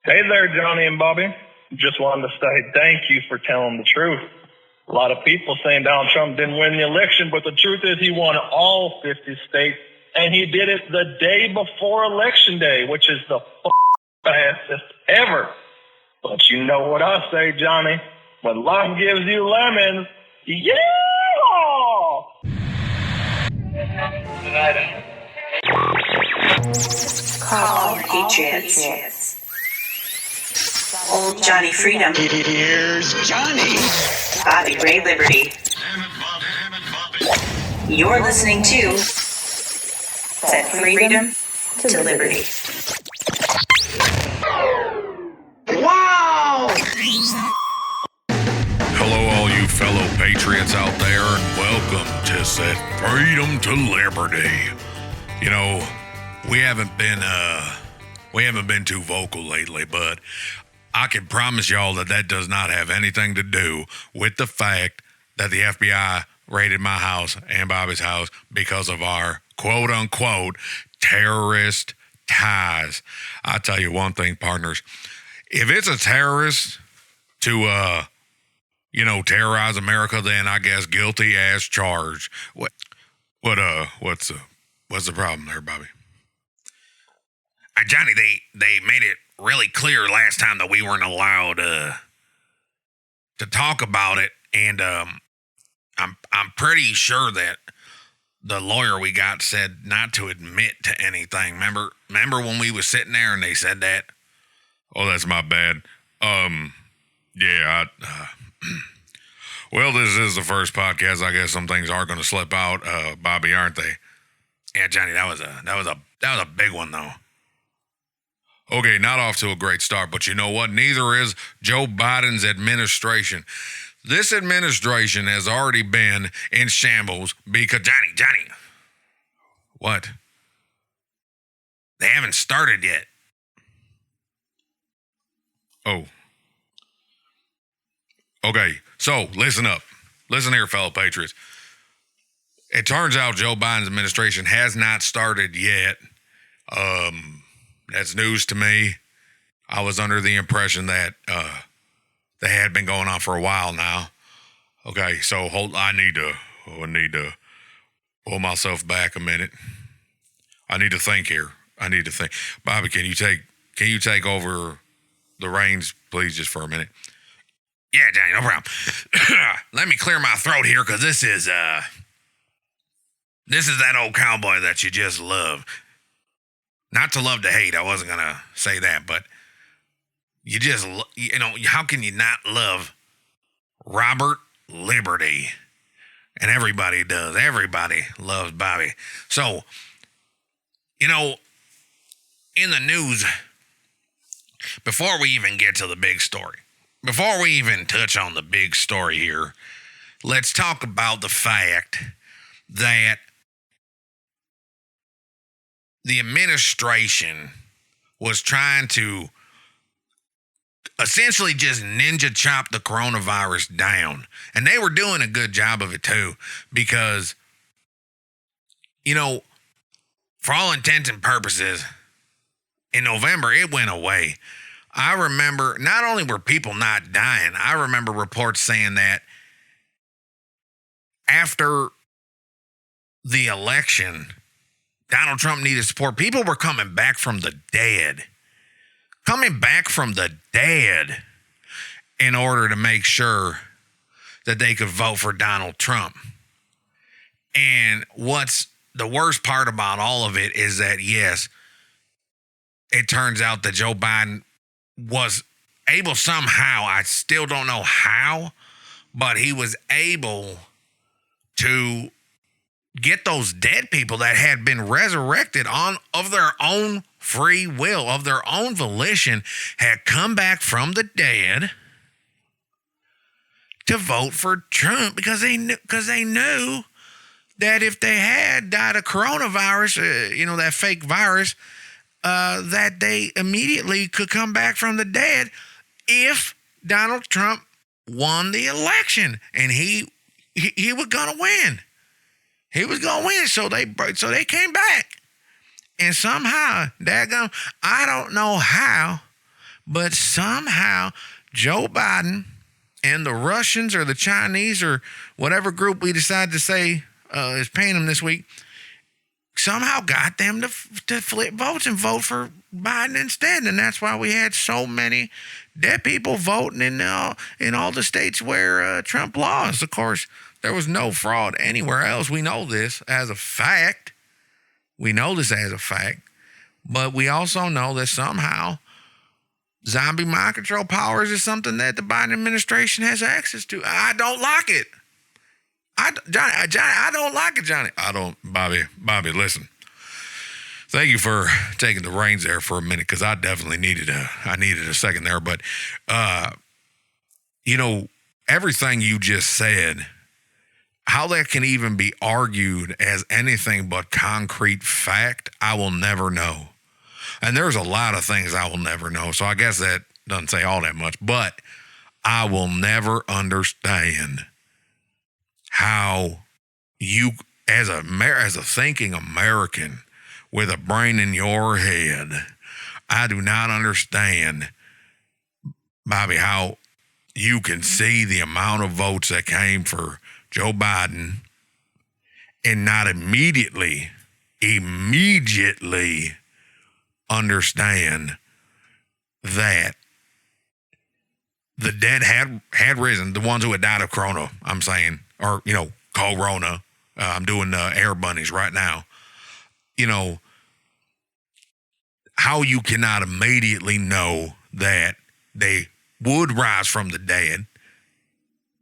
Hey there, Johnny and Bobby. Just wanted to say thank you for telling the truth. A lot of people saying Donald Trump didn't win the election, but the truth is he won all 50 states, and he did it the day before Election Day, which is the fastest ever. But you know what I say, Johnny? When life gives you lemons, yeah! Call Patriots. Old Johnny Freedom. Here's Johnny. Bobby Ray Liberty. You're listening to Set Freedom to Liberty. Wow! Hello, all you fellow patriots out there, and welcome to Set Freedom to Liberty. You know, we haven't been too vocal lately, but I can promise y'all that does not have anything to do with the fact that the FBI raided my house and Bobby's house because of our quote-unquote terrorist ties. I tell you one thing, partners. If it's a terrorist to, terrorize America, then I guess guilty as charged. What's the problem there, Bobby? Johnny, they made it really clear last time that we weren't allowed to talk about it, and I'm pretty sure that the lawyer we got said not to admit to anything. Remember when we was sitting there and they said that? Oh, that's my bad. Well, this is the first podcast. I guess some things are going to slip out, Bobby, aren't they? Yeah, Johnny, that was a big one though. Okay, not off to a great start, but you know what? Neither is Joe Biden's administration. This administration has already been in shambles because Johnny. What? They haven't started yet. Oh. Okay, so listen up. Listen here, fellow patriots. It turns out Joe Biden's administration has not started yet. That's news to me. I was under the impression that they had been going on for a while now. Okay, so I need to pull myself back a minute. I need to think here. Bobby, can you take over the reins, please, just for a minute? Yeah, Johnny, no problem. Let me clear my throat here, because this is that old cowboy that you just love. Not to love to hate, I wasn't going to say that, but you just, how can you not love Robert Liberty? And everybody does. Everybody loves Bobby. So, in the news, before we even get to the big story, before we even touch on the big story here, let's talk about the fact that the administration was trying to essentially just ninja chop the coronavirus down. And they were doing a good job of it too, because, for all intents and purposes, in November, it went away. I remember not only were people not dying, I remember reports saying that after the election, Donald Trump needed support. People were coming back from the dead in order to make sure that they could vote for Donald Trump. And what's the worst part about all of it is that, yes, it turns out that Joe Biden was able somehow, I still don't know how, but he was able to get those dead people that had been resurrected of their own free will, of their own volition, had come back from the dead to vote for Trump because they knew that if they had died of coronavirus, that fake virus, that they immediately could come back from the dead if Donald Trump won the election, and he was gonna win. He was gonna win, so they came back, and somehow, daggone, I don't know how, But somehow Joe Biden and the Russians or the Chinese or whatever group we decide to say is paying them this week somehow got them to flip votes and vote for Biden instead. And that's why we had so many dead people voting in all the states where Trump lost. Of course, there was no fraud anywhere else. We know this as a fact. But we also know that somehow zombie mind control powers is something that the Biden administration has access to. I don't like it. Johnny, I don't like it, Johnny. Bobby, listen. Thank you for taking the reins there for a minute, because I definitely needed a second there. But, everything you just said, how that can even be argued as anything but concrete fact, I will never know. And there's a lot of things I will never know. So I guess that doesn't say all that much. But I will never understand how you, as a thinking American with a brain in your head, I do not understand, Bobby, how you can see the amount of votes that came for Joe Biden and not immediately understand that the dead had risen, the ones who had died of corona, I'm saying, or, corona. I'm doing air bunnies right now. How you cannot immediately know that they would rise from the dead,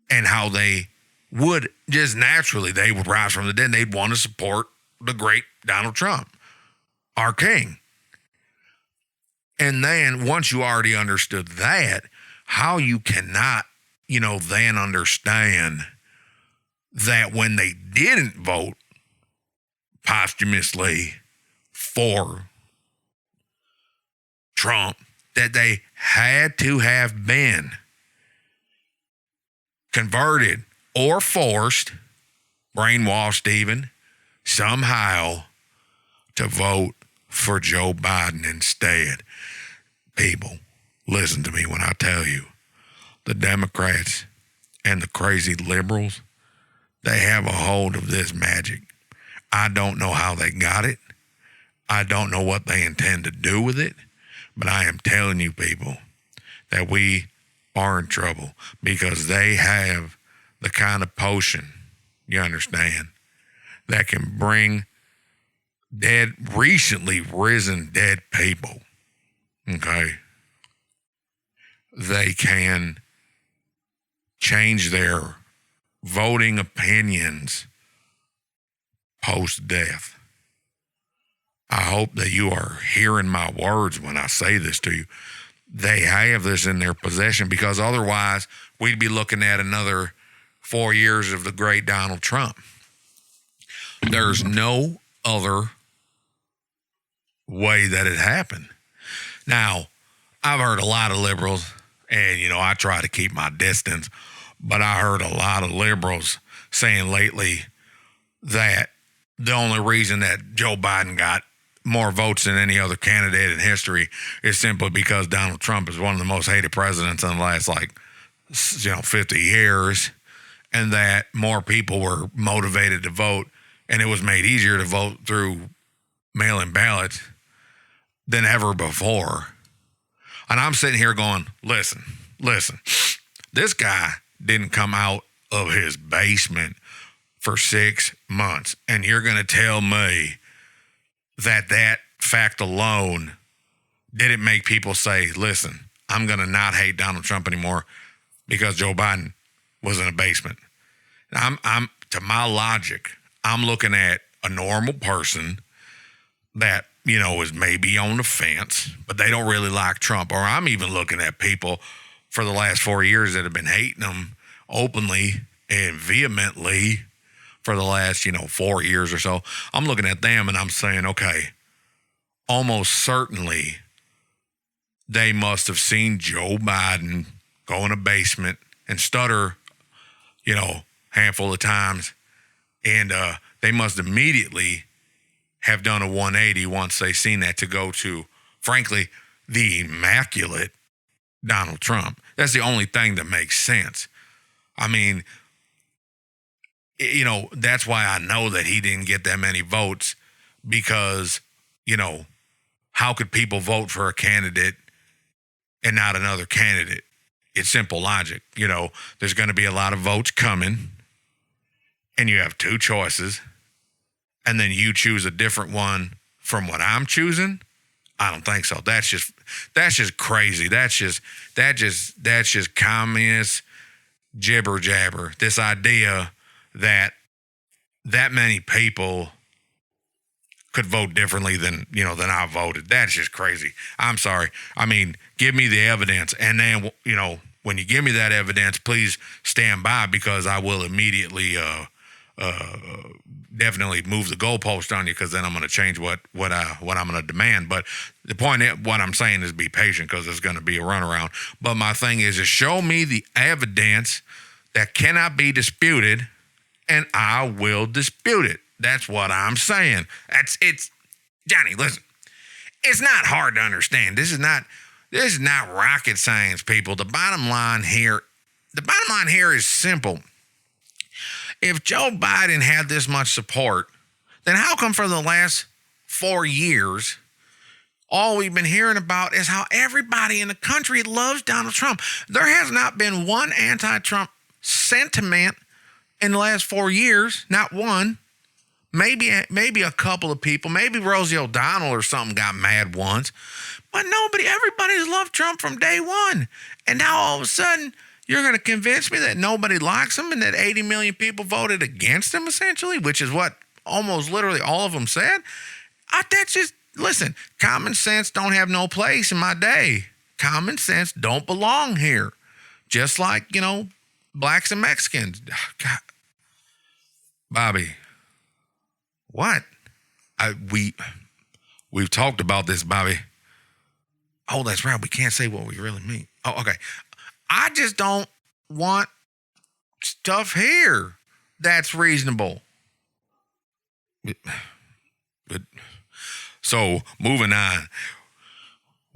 and how they would just naturally, they would rise from the dead and they'd want to support the great Donald Trump, our king. And then once you already understood that, how you cannot, then understand that when they didn't vote posthumously for Trump, that they had to have been converted or forced, brainwashed even, somehow to vote for Joe Biden instead. People, listen to me when I tell you, the Democrats and the crazy liberals, they have a hold of this magic. I don't know how they got it. I don't know what they intend to do with it, but I am telling you, people, that we are in trouble because they have the kind of potion, you understand, that can bring recently risen dead people, okay? They can change their voting opinions post-death. I hope that you are hearing my words when I say this to you. They have this in their possession, because otherwise we'd be looking at another 4 years of the great Donald Trump. There's no other way that it happened. Now, I've heard a lot of liberals, and, I try to keep my distance, but I heard a lot of liberals saying lately that the only reason that Joe Biden got more votes than any other candidate in history is simply because Donald Trump is one of the most hated presidents in the last 50 years, and that more people were motivated to vote, and it was made easier to vote through mail-in ballots than ever before. And I'm sitting here going, listen, this guy didn't come out of his basement for 6 months, and you're going to tell me that fact alone didn't make people say, listen, I'm going to not hate Donald Trump anymore because Joe Biden was in a basement. I'm to my logic, I'm looking at a normal person that, is maybe on the fence, but they don't really like Trump. Or I'm even looking at people for the last 4 years that have been hating him openly and vehemently for the last, 4 years or so. I'm looking at them and I'm saying, okay, almost certainly they must have seen Joe Biden go in a basement and stutter, handful of times. And they must immediately have done a 180 once they seen that, to go to, frankly, the immaculate Donald Trump. That's the only thing that makes sense. I mean, that's why I know that he didn't get that many votes because, how could people vote for a candidate and not another candidate? It's simple logic. There's going to be a lot of votes coming and you have two choices and then you choose a different one from what I'm choosing. I don't think so. That's just crazy. That's just communist jibber jabber. This idea that many people could vote differently than I voted. That's just crazy. I'm sorry. I mean, give me the evidence. And then, when you give me that evidence, please stand by because I will immediately definitely move the goalpost on you because then I'm going to change what I'm going to demand. But the point is, what I'm saying is be patient because there's going to be a runaround. But my thing is show me the evidence that cannot be disputed and I will dispute it. That's what I'm saying. It's Johnny, listen. It's not hard to understand. This is not rocket science, people. The bottom line here is simple. If Joe Biden had this much support, then how come for the last 4 years, all we've been hearing about is how everybody in the country loves Donald Trump? There has not been one anti-Trump sentiment in the last 4 years, not one. Maybe a couple of people, maybe Rosie O'Donnell or something got mad once, but everybody's loved Trump from day one. And now all of a sudden, you're going to convince me that nobody likes him and that 80 million people voted against him, essentially, which is what almost literally all of them said? Listen, common sense don't have no place in my day. Common sense don't belong here. Just like, blacks and Mexicans. God. Bobby, what? We've talked about this, Bobby. Oh, that's right. We can't say what we really mean. Oh, okay. I just don't want stuff here that's reasonable. But so moving on,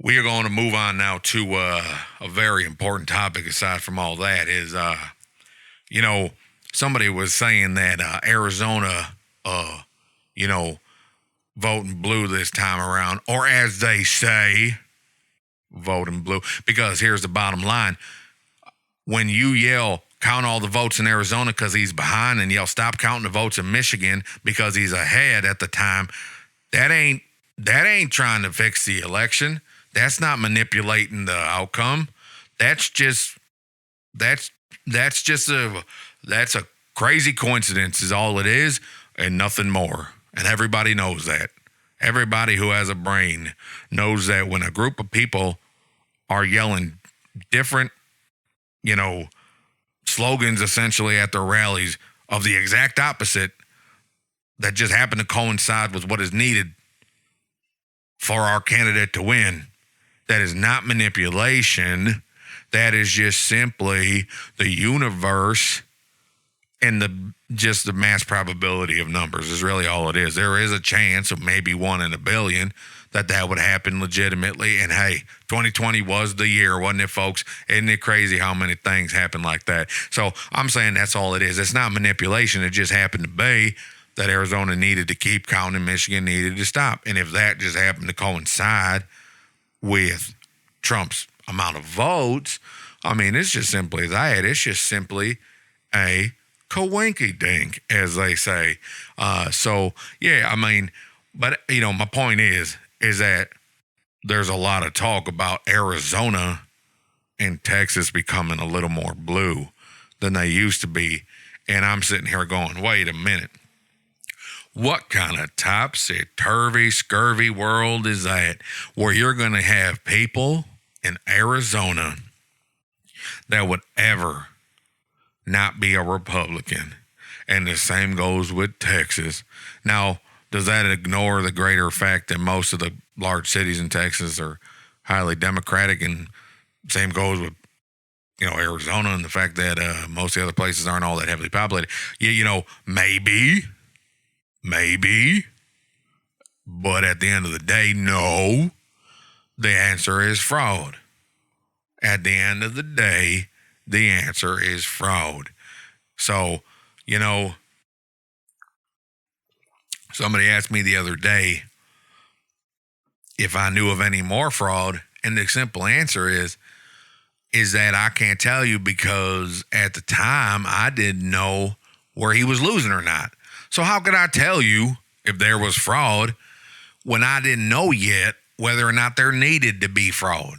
we are going to move on now to a very important topic. Aside from all that, is somebody was saying that Arizona, voting blue this time around, or as they say, voting blue. Because here's the bottom line. When you yell, count all the votes in Arizona because he's behind, and yell, stop counting the votes in Michigan because he's ahead at the time, that ain't trying to fix the election. That's not manipulating the outcome. That's a crazy coincidence is all it is and nothing more. And everybody knows that. Everybody who has a brain knows that when a group of people are yelling different, slogans essentially at their rallies of the exact opposite that just happen to coincide with what is needed for our candidate to win, that is not manipulation. That is just simply the universe and the mass probability of numbers is really all it is. There is a chance of maybe 1 in a billion that would happen legitimately. And hey, 2020 was the year, wasn't it, folks? Isn't it crazy how many things happen like that? So I'm saying that's all it is. It's not manipulation. It just happened to be that Arizona needed to keep counting, Michigan needed to stop. And if that just happened to coincide with Trump's amount of votes, I mean, it's just simply that. It's just simply a coinky dink, as they say. So yeah, I mean, but my point is that there's a lot of talk about Arizona and Texas becoming a little more blue than they used to be. And I'm sitting here going, wait a minute. What kind of topsy-turvy, scurvy world is that where you're going to have people in Arizona that would ever not be a Republican? And the same goes with Texas. Now, does that ignore the greater fact that most of the large cities in Texas are highly Democratic? And same goes with, Arizona and the fact that most of the other places aren't all that heavily populated. Yeah, maybe. But at the end of the day, no. The answer is fraud. at the end of the day, the answer is fraud. So, somebody asked me the other day if I knew of any more fraud, and the simple answer is that I can't tell you, because at the time I didn't know where he was losing or not. So how could I tell you if there was fraud when I didn't know yet whether or not there needed to be fraud?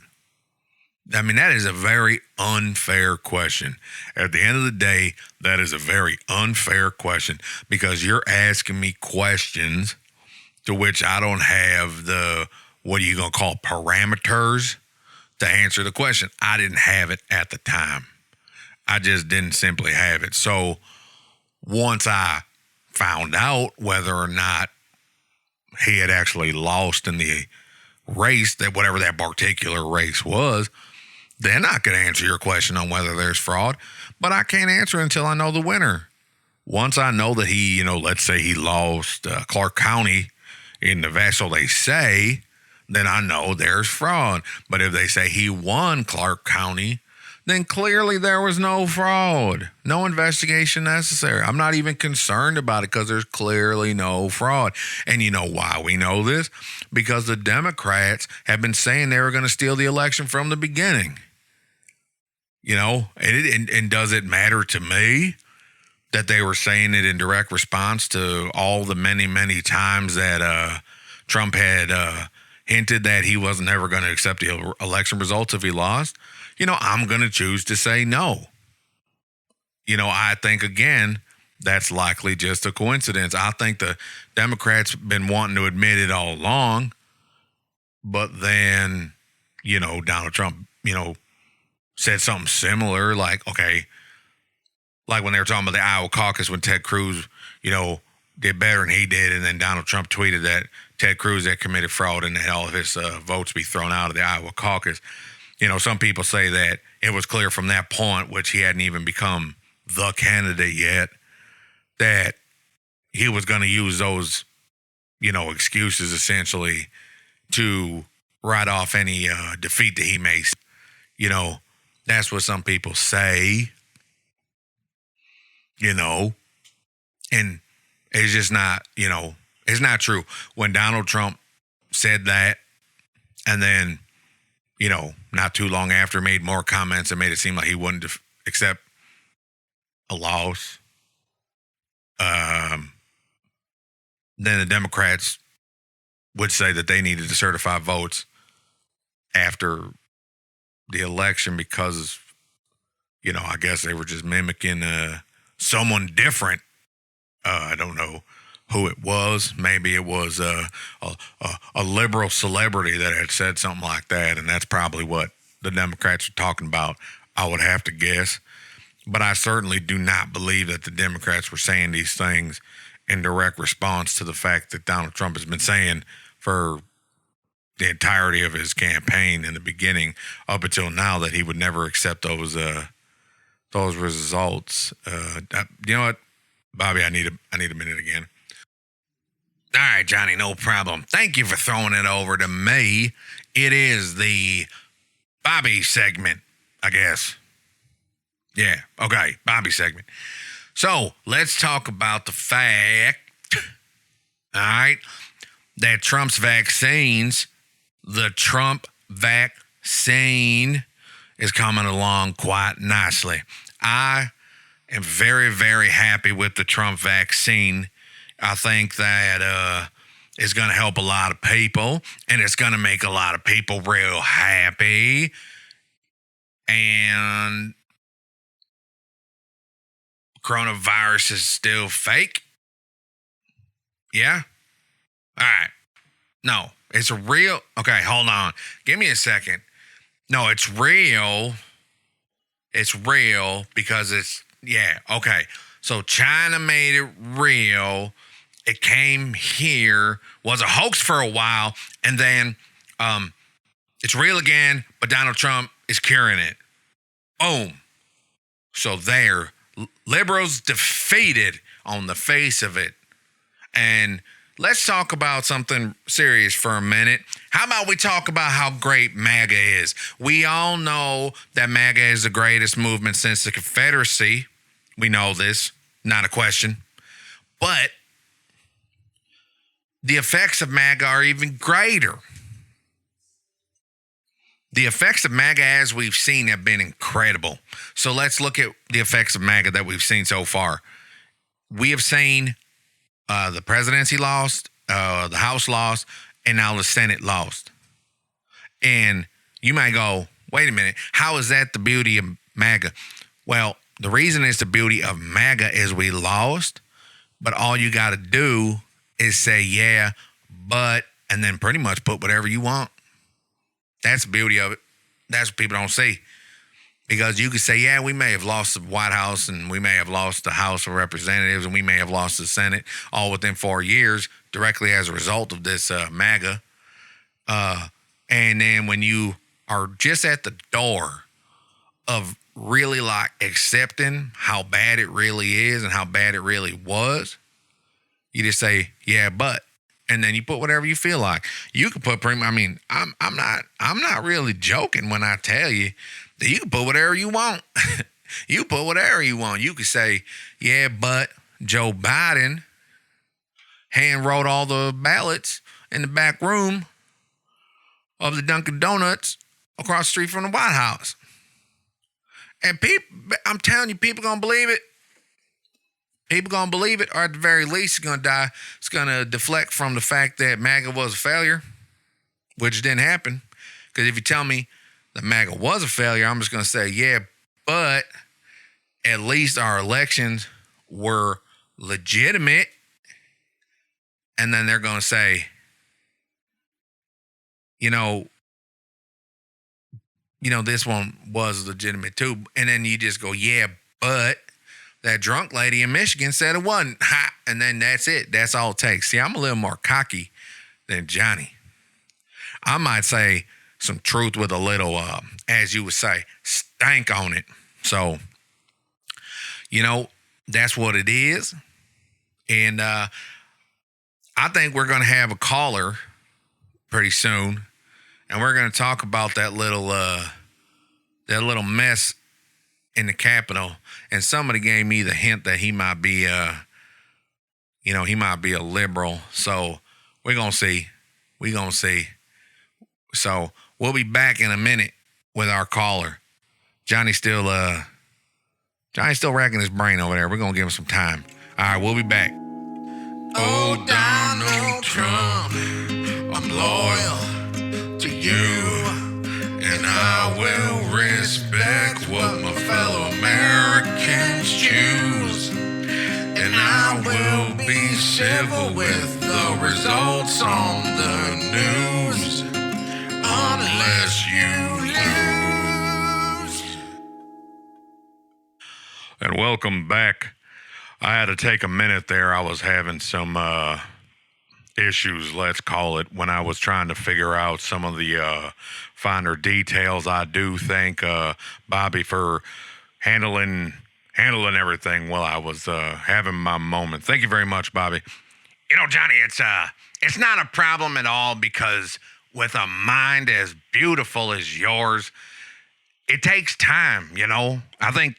I mean, that is a very unfair question. At the end of the day, that is a very unfair question, because you're asking me questions to which I don't have the, what are you going to call, parameters to answer the question. I didn't have it at the time. I just didn't simply have it. So once I found out whether or not he had actually lost in the race, that whatever that particular race was, then I could answer your question on whether there's fraud. But I can't answer until I know the winner. Once I know that he, let's say he lost Clark County in Nevada, so they say, then I know there's fraud. But if they say he won Clark County, then clearly there was no fraud. No investigation necessary. I'm not even concerned about it, because there's clearly no fraud. And you know why we know this? Because the Democrats have been saying they were going to steal the election from the beginning. And does it matter to me that they were saying it in direct response to all the many, many times that Trump had hinted that he wasn't ever going to accept the election results if he lost? I'm going to choose to say no. I think, again, that's likely just a coincidence. I think the Democrats been wanting to admit it all along, but then, Donald Trump, said something similar, like when they were talking about the Iowa caucus, when Ted Cruz, did better than he did, and then Donald Trump tweeted that Ted Cruz had committed fraud and that all of his votes be thrown out of the Iowa caucus. Some people say that it was clear from that point, which he hadn't even become the candidate yet, that he was going to use those, excuses essentially to write off any defeat that he may. That's what some people say, and it's just not, it's not true. When Donald Trump said that, and then, not too long after, made more comments and made it seem like he wouldn't accept a loss, then the Democrats would say that they needed to certify votes after the election because, I guess they were just mimicking someone different. I don't know who it was. Maybe it was a liberal celebrity that had said something like that, and that's probably what the Democrats are talking about, I would have to guess. But I certainly do not believe that the Democrats were saying these things in direct response to the fact that Donald Trump has been saying for the entirety of his campaign in the beginning up until now that he would never accept those results. You know what, Bobby, I need a minute again. All right, Johnny, no problem. Thank you for throwing it over to me. It is the Bobby segment, I guess. Yeah, okay, Bobby segment. So let's talk about the fact, all right, that Trump's vaccines, the Trump vaccine is coming along quite nicely. I am very, very happy with the Trump vaccine. I think that it's going to help a lot of people, and it's going to make a lot of people real happy. And coronavirus is still fake? Yeah? All right. No, it's real. Okay, hold on. Give me a second. No, it's real. It's real because it's, yeah, okay. So China made it real. It came here, was a hoax for a while, and then it's real again, but Donald Trump is curing it. Boom. So there, liberals defeated on the face of it. And let's talk about something serious for a minute. How about we talk about how great MAGA is? We all know that MAGA is the greatest movement since the Confederacy. We know this, not a question. But the effects of MAGA are even greater. The effects of MAGA, as we've seen, have been incredible. So let's look at the effects of MAGA that we've seen so far. We have seen the presidency lost, the House lost, and now the Senate lost. And you might go, wait a minute, how is that the beauty of MAGA? Well, the reason it's the beauty of MAGA is we lost, but all you got to do is say, yeah, but, and then pretty much put whatever you want. That's the beauty of it. That's what people don't see. Because you could say, yeah, we may have lost the White House and we may have lost the House of Representatives and we may have lost the Senate all within 4 years directly as a result of this MAGA. And then when you are just at the door of really like accepting how bad it really is and how bad it really was, you just say, yeah, but. And then you put whatever you feel like. You can put I'm not really joking when I tell you that you can put whatever you want. You put whatever you want. You could say, yeah, but Joe Biden hand wrote all the ballots in the back room of the Dunkin' Donuts across the street from the White House. And I'm telling you, people gonna believe it. People going to believe it, or at the very least, it's going to die. It's going to deflect from the fact that MAGA was a failure, which didn't happen. Because if you tell me that MAGA was a failure, I'm just going to say, yeah, but at least our elections were legitimate. And then they're going to say, this one was legitimate too. And then you just go, yeah, but that drunk lady in Michigan said it wasn't. Ha! And then that's it. That's all it takes. See, I'm a little more cocky than Johnny. I might say some truth with a little, as you would say, stank on it. So, that's what it is. And I think we're going to have a caller pretty soon. And we're going to talk about that little mess in the Capitol, and somebody gave me the hint that he might be a liberal. So we're going to see. So we'll be back in a minute with our caller. Johnny's still racking his brain over there. We're going to give him some time. All right, we'll be back. Oh, Donald Trump, I'm loyal to you. And I will respect what my fellow Americans choose. And I will be civil with the results on the news. Unless you lose. And welcome back. I had to take a minute there. I was having some issues, let's call it, when I was trying to figure out some of the finer details. I do thank Bobby for handling everything while I was having my moment. Thank you very much, Bobby. Johnny, it's not a problem at all, because with a mind as beautiful as yours, it takes time. I think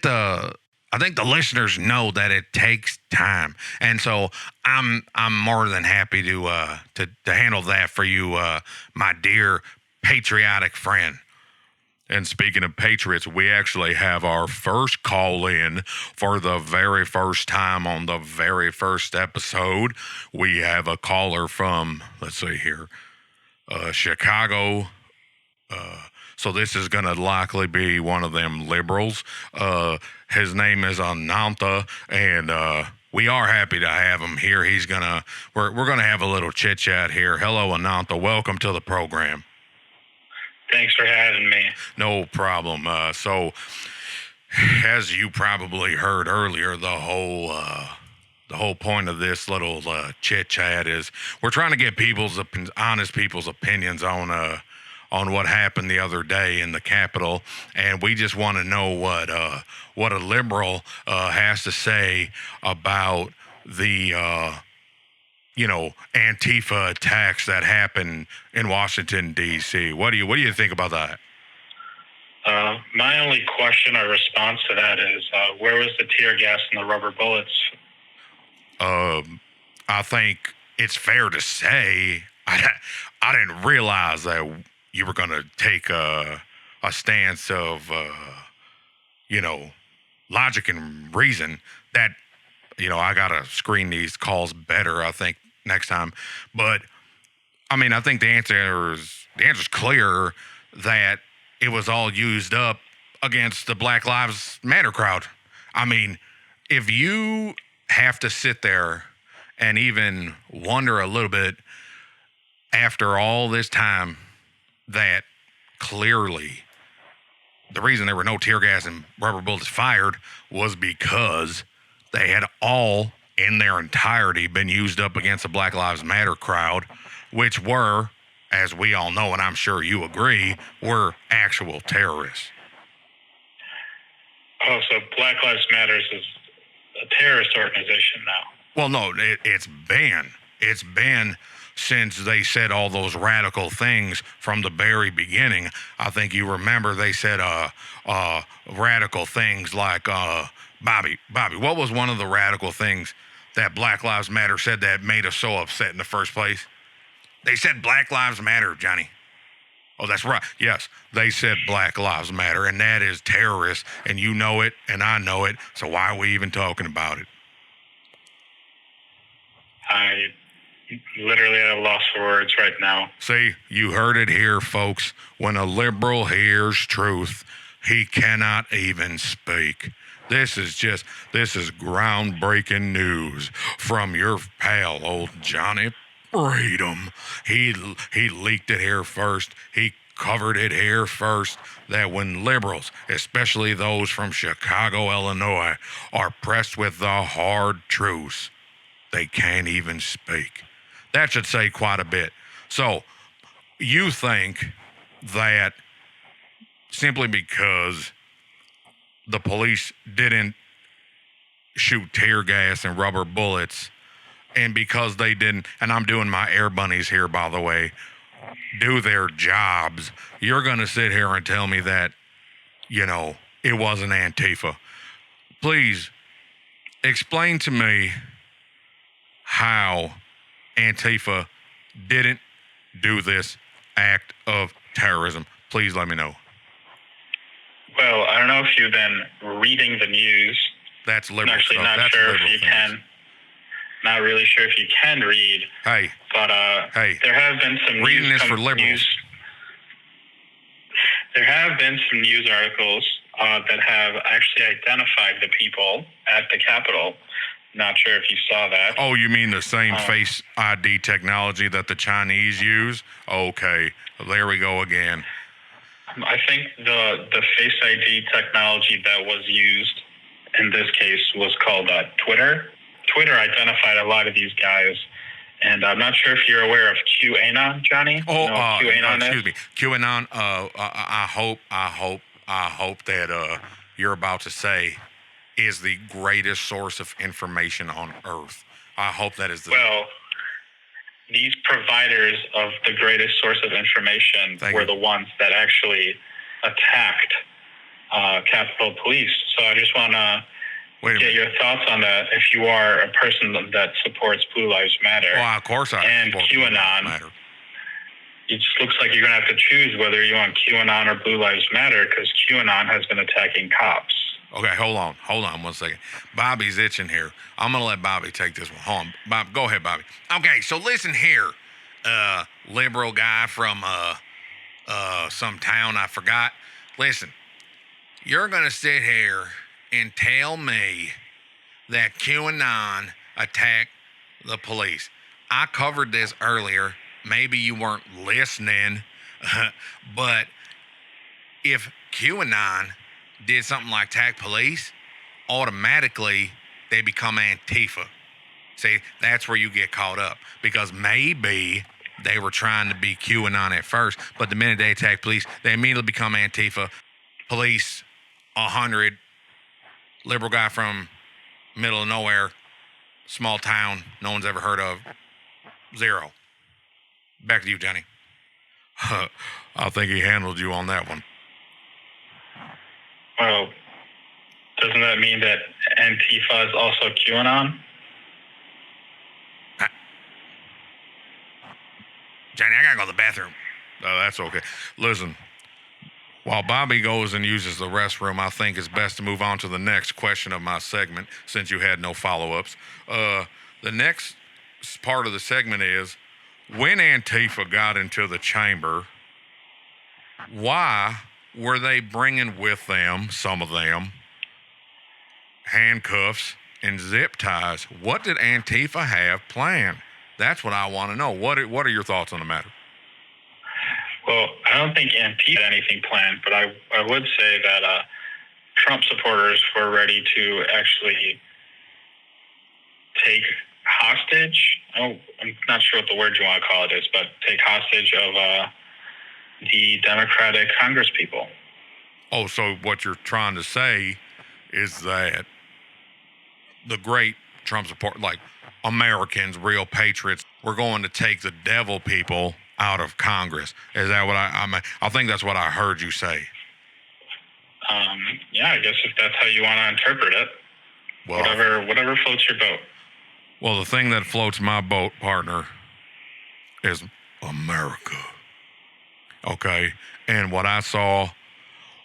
the listeners know that it takes time, and so I'm more than happy to handle that for you, my dear patriotic friend. And speaking of patriots, we actually have our first call in for the very first time on the very first episode. We have a caller from, let's see here, Chicago. So this is going to likely be one of them liberals. His name is Ananta, and we are happy to have him here. We're going to have a little chit chat here. Hello, Ananta. Welcome to the program. Thanks for having me. No problem. So, as you probably heard earlier, the whole point of this little chit chat is we're trying to get honest people's opinions on what happened the other day in the Capitol, and we just want to know what a liberal has to say about the Antifa attacks that happen in Washington, D.C. What do you think about that? My only question or response to that is, where was the tear gas and the rubber bullets? I think it's fair to say I didn't realize that you were going to take a stance of, logic and reason that, I got to screen these calls better, I think, next time. But, I mean, I think the answer's clear that it was all used up against the Black Lives Matter crowd. I mean, if you have to sit there and even wonder a little bit after all this time that clearly the reason there were no tear gas and rubber bullets fired was because they had all in their entirety been used up against the Black Lives Matter crowd, which were, as we all know, and I'm sure you agree, were actual terrorists. Oh, so Black Lives Matter is a terrorist organization now. Well, no, it's been since they said all those radical things from the very beginning. I think you remember they said radical things like Bobby, what was one of the radical things that Black Lives Matter said that made us so upset in the first place? They said Black Lives Matter, Johnny. Oh, that's right. Yes, they said Black Lives Matter, and that is terrorist, and you know it, and I know it, so why are we even talking about it? I literally at a loss for words right now. See, you heard it here, folks. When a liberal hears truth, he cannot even speak. This is groundbreaking news from your pal, old Johnny Freedom. He leaked it here first. He covered it here first, that when liberals, especially those from Chicago, Illinois, are pressed with the hard truths, they can't even speak. That should say quite a bit. So, you think that simply because the police didn't shoot tear gas and rubber bullets, and because they didn't, and I'm doing my air bunnies here, by the way, do their jobs, you're going to sit here and tell me that, it wasn't Antifa. Please explain to me how Antifa didn't do this act of terrorism. Please let me know. Well, I don't know if you've been reading the news. That's liberal I'm actually stuff. not That's sure if liberal you things. can. Not really sure if you can read. Hey, but there have been some reading news is for liberals. There have been some news articles that have actually identified the people at the Capitol. Not sure if you saw that. Oh, you mean the same Face ID technology that the Chinese use? Okay, there we go again. I think the Face ID technology that was used in this case was called Twitter. Twitter identified a lot of these guys, and I'm not sure if you're aware of QAnon, Johnny. Oh, you know what QAnon excuse me, QAnon. I hope that you're about to say is the greatest source of information on Earth. I hope that is the. Well, these providers of the greatest source of information were the ones that actually attacked Capitol Police. So I just want to get your thoughts on that. If you are a person that supports Blue Lives Matter, well, of course I and support QAnon, Blue Lives Matter. It just looks like you're going to have to choose whether you want QAnon or Blue Lives Matter, because QAnon has been attacking cops. Okay, hold on 1 second. Bobby's itching here. I'm gonna let Bobby take this one. Hold on, Bob, go ahead, Bobby. Okay, so listen here, liberal guy from some town I forgot. Listen, you're gonna sit here and tell me that QAnon attacked the police. I covered this earlier. Maybe you weren't listening, but if QAnon did something like attack police, automatically they become Antifa. See, that's where you get caught up, because maybe they were trying to be QAnon at first, but the minute they attack police, they immediately become Antifa. Police, 100, liberal guy from middle of nowhere, small town, no one's ever heard of, 0. Back to you, Johnny. I think he handled you on that one. Well, doesn't that mean that Antifa is also QAnon? Johnny, I gotta go to the bathroom. Oh, that's okay. Listen, while Bobby goes and uses the restroom, I think it's best to move on to the next question of my segment, since you had no follow-ups. The next part of the segment is, when Antifa got into the chamber, why were they bringing with them, some of them, handcuffs and zip ties? What did Antifa have planned? That's what I want to know. What are your thoughts on the matter? Well, I don't think Antifa had anything planned, but I would say that Trump supporters were ready to actually take hostage. Oh, I'm not sure what the word you want to call it is, but take hostage of the Democratic Congress people. Oh, so what you're trying to say is that the great Trump support, like Americans, real patriots, we're going to take the devil people out of Congress. Is that what I think that's what I heard you say. Yeah, I guess if that's how you want to interpret it. Well, whatever floats your boat. Well, the thing that floats my boat, partner, is America. Okay? And what I saw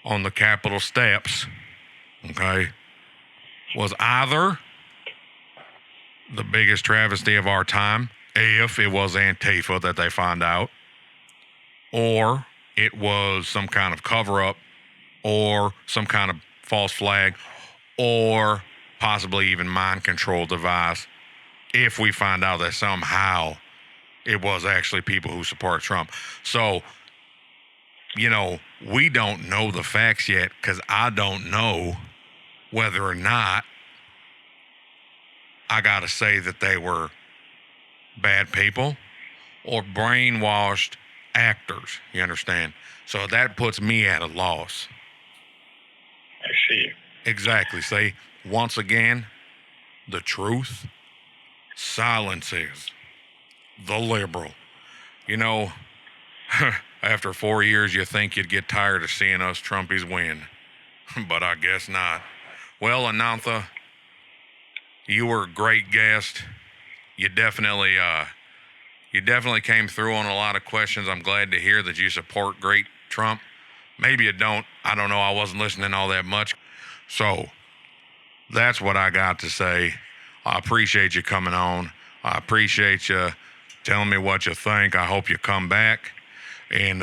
on the Capitol steps, okay, was either the biggest travesty of our time, if it was Antifa that they found out, or it was some kind of cover-up, or some kind of false flag, or possibly even mind control device, if we find out that somehow it was actually people who support Trump. So, we don't know the facts yet, because I don't know whether or not I got to say that they were bad people or brainwashed actors, you understand? So that puts me at a loss. I see. Exactly. See, once again, the truth silences the liberal. After 4 years, you think you'd get tired of seeing us Trumpies win, but I guess not. Well, Anantha, you were a great guest. You definitely came through on a lot of questions. I'm glad to hear that you support great Trump. Maybe you don't. I don't know. I wasn't listening all that much. So that's what I got to say. I appreciate you coming on. I appreciate you telling me what you think. I hope you come back. And,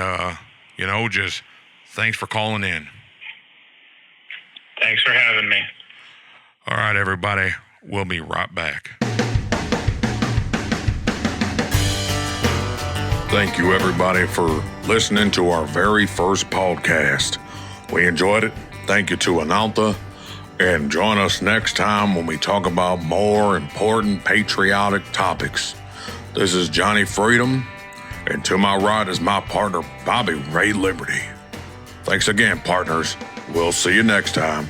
just thanks for calling in. Thanks for having me. All right, everybody. We'll be right back. Thank you, everybody, for listening to our very first podcast. We enjoyed it. Thank you to Anantha. And join us next time when we talk about more important patriotic topics. This is Johnny Freedom, and to my right is my partner, Bobby Ray Liberty. Thanks again, partners. We'll see you next time.